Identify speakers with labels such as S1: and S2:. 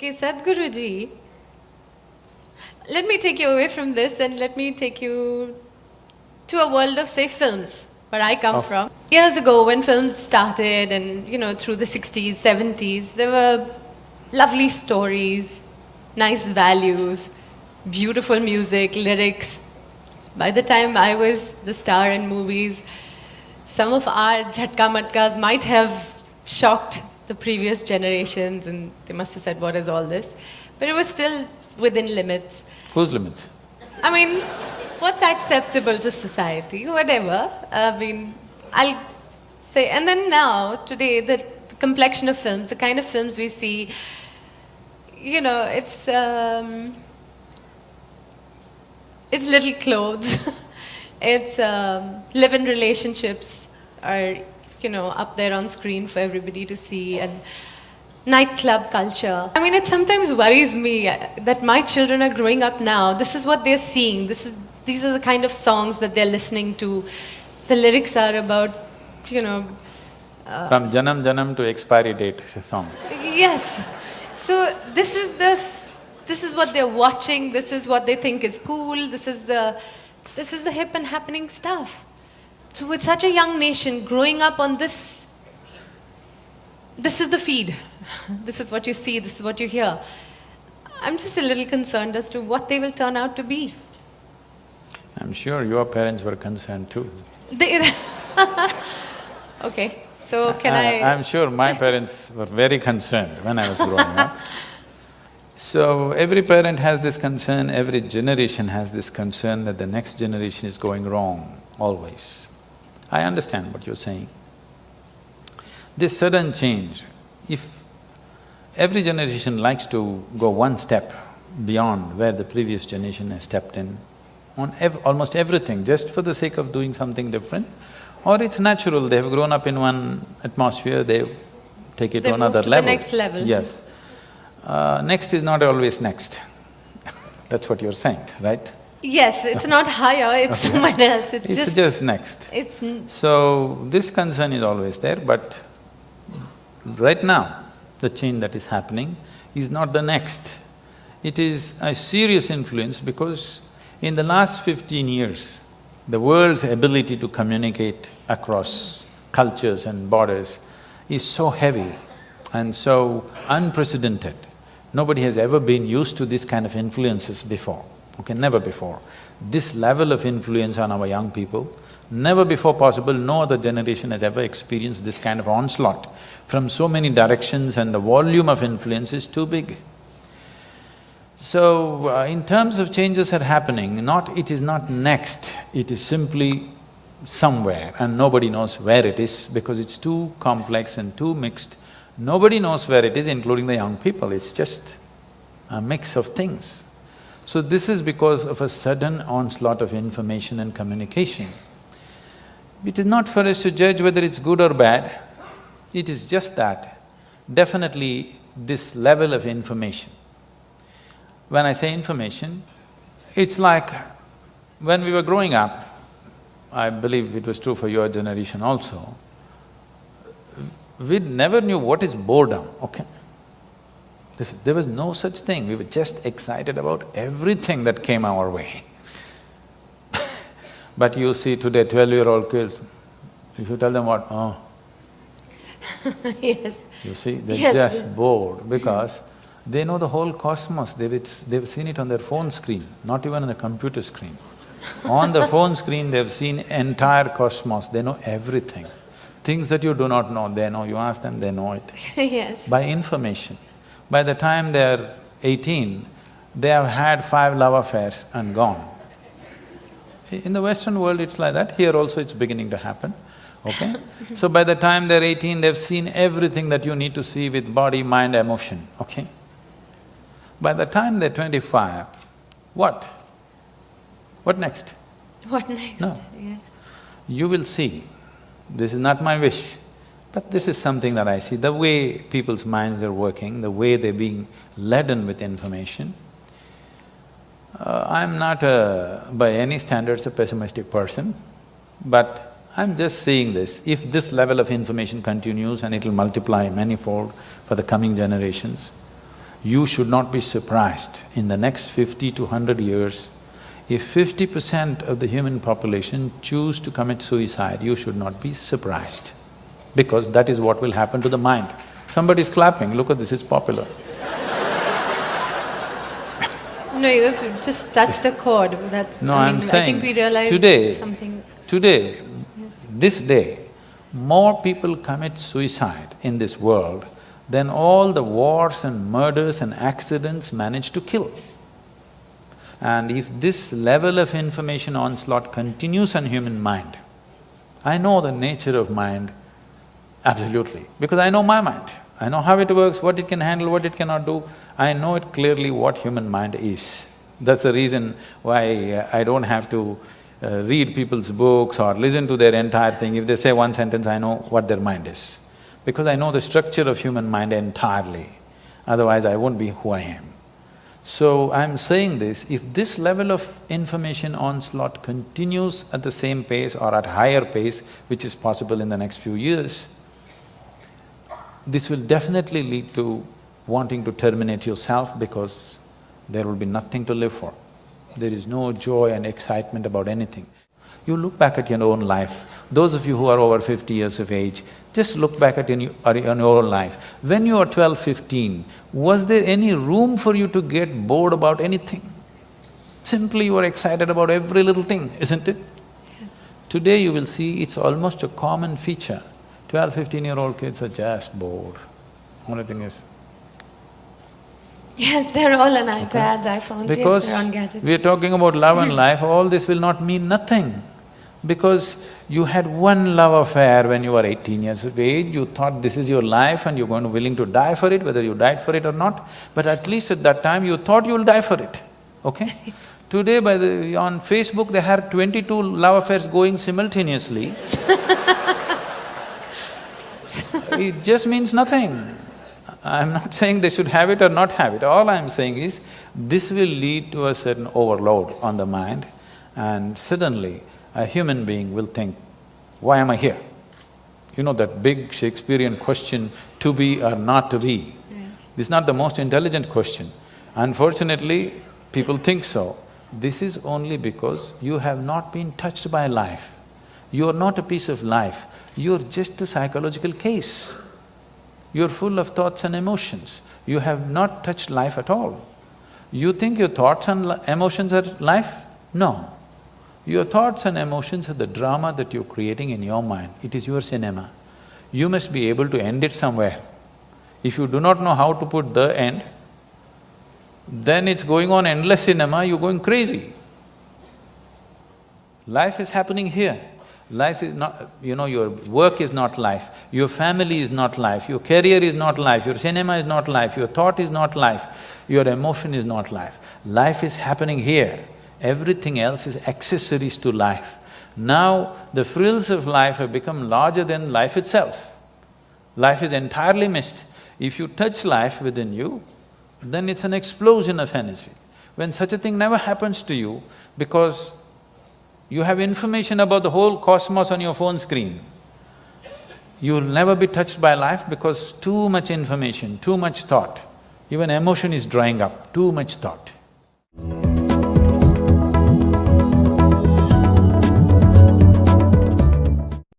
S1: Okay, Sadhguruji, let me take you away from this and let me take you to a world of, say, films, where I come from. Years ago, when films started and, through the 60s, 70s, there were lovely stories, nice values, beautiful music, lyrics. By the time I was the star in movies, some of our jhatka matkas might have shocked the previous generations and they must have said, what is all this? But it was still within limits.
S2: Whose limits?
S1: I mean, what's acceptable to society, whatever. I'll say, and then now, today, the complexion of films, the kind of films we see, it's little clothes, it's live-in relationships are, up there on screen for everybody to see, and nightclub culture. I mean, it sometimes worries me that my children are growing up now. This is what they're seeing. These are the kind of songs that they're listening to. The lyrics are about,
S2: From Janam Janam to expiry date songs.
S1: Yes. So this is what they're watching. This is what they think is cool. This is the hip and happening stuff. So with such a young nation growing up on this is the feed. This is what you see, this is what you hear. I'm just a little concerned as to what they will turn out to be.
S2: I'm sure your parents were concerned too.
S1: Okay, so can I…
S2: I'm sure my parents were very concerned when I was growing up. So every parent has this concern, every generation has this concern that the next generation is going wrong, always. I understand what you're saying. This sudden change, if every generation likes to go one step beyond where the previous generation has stepped in, on almost everything, just for the sake of doing something different, or it's natural, they've grown up in one atmosphere, they take it to another level.
S1: The next level.
S2: Yes. Next is not always next. That's what you're saying, right?
S1: Yes, it's not higher, it's someone else, it's
S2: just next. So, this concern is always there, but right now, the change that is happening is not the next. It is a serious influence because in the last 15 years, the world's ability to communicate across cultures and borders is so heavy and so unprecedented. Nobody has ever been used to this kind of influences before, okay, never before. This level of influence on our young people, never before possible, no other generation has ever experienced this kind of onslaught from so many directions, and the volume of influence is too big. So, in terms of changes that are happening, it is not next, it is simply somewhere and nobody knows where it is because it's too complex and too mixed. Nobody knows where it is, including the young people, it's just a mix of things. So this is because of a sudden onslaught of information and communication. It is not for us to judge whether it's good or bad, it is just that definitely this level of information. When I say information, it's like when we were growing up, I believe it was true for your generation also, we never knew what is boredom, okay? There was no such thing, we were just excited about everything that came our way. But you see today 12-year-old kids, if you tell them what, oh.
S1: Yes.
S2: You see, they're just bored because they know the whole cosmos, they've seen it on their phone screen, not even on the computer screen. On the phone screen, they've seen entire cosmos, they know everything. Things that you do not know, they know, you ask them, they know it.
S1: Yes.
S2: By information. By the time they're 18, they have had 5 love affairs and gone. In the Western world, it's like that, here also it's beginning to happen, okay? So by the time they're 18, they've seen everything that you need to see with body, mind, emotion, okay? By the time they're 25, what? What next?
S1: What next?
S2: No.
S1: Yes.
S2: You will see, this is not my wish, but this is something that I see, the way people's minds are working, the way they're being laden with information. I'm not by any standards a pessimistic person, but I'm just seeing this. If this level of information continues and it'll multiply manifold for the coming generations, You should not be surprised in the next 50 to 100 years, if 50% of the human population choose to commit suicide, you should not be surprised, because that is what will happen to the mind. Somebody's clapping, look at this, it's popular.
S1: No, you have just touched a chord, that's…
S2: No,
S1: I
S2: I'm
S1: mean,
S2: saying,
S1: I think we realize
S2: today,
S1: something…
S2: this day, more people commit suicide in this world than all the wars and murders and accidents manage to kill. And if this level of information onslaught continues on human mind, I know the nature of mind absolutely, because I know my mind. I know how it works, what it can handle, what it cannot do. I know it clearly what human mind is. That's the reason why I don't have to read people's books or listen to their entire thing. If they say one sentence, I know what their mind is. Because I know the structure of human mind entirely, otherwise I won't be who I am. So I'm saying this, if this level of information onslaught continues at the same pace or at higher pace, which is possible in the next few years, this will definitely lead to wanting to terminate yourself, because there will be nothing to live for. There is no joy and excitement about anything. You look back at your own life. Those of you who are over 50 years of age, just look back at your own life. When you were 12, 15, was there any room for you to get bored about anything? Simply you were excited about every little thing, isn't it?
S1: Yes.
S2: Today you will see it's almost a common feature. 12, 15-year-old kids are just bored. Only thing is…
S1: Yes, they're all on iPads, iPhones,
S2: Because
S1: yes, they're on gadgets.
S2: we are talking about love and life, all this will not mean nothing. Because you had one love affair when you were 18 years of age, you thought this is your life and you're going to willing to die for it, whether you died for it or not, but at least at that time you thought you'll die for it, okay? Today on Facebook they have 22 love affairs going simultaneously. It just means nothing. I'm not saying they should have it or not have it, all I'm saying is, this will lead to a certain overload on the mind, and suddenly a human being will think, why am I here? You know that big Shakespearean question, to be or not to be?
S1: Yes.
S2: This is not the most intelligent question. Unfortunately, people think so. This is only because you have not been touched by life. You are not a piece of life, you are just a psychological case. You're full of thoughts and emotions. You have not touched life at all. You think your thoughts and emotions are life? No. Your thoughts and emotions are the drama that you're creating in your mind. It is your cinema. You must be able to end it somewhere. If you do not know how to put the end, then it's going on endless cinema, you're going crazy. Life is happening here. Life is not… your work is not life, your family is not life, your career is not life, your cinema is not life, your thought is not life, your emotion is not life. Life is happening here. Everything else is accessories to life. Now, the frills of life have become larger than life itself. Life is entirely missed. If you touch life within you, then it's an explosion of energy. When such a thing never happens to you, because you have information about the whole cosmos on your phone screen, you will never be touched by life because too much information, too much thought. Even emotion is drying up, too much thought.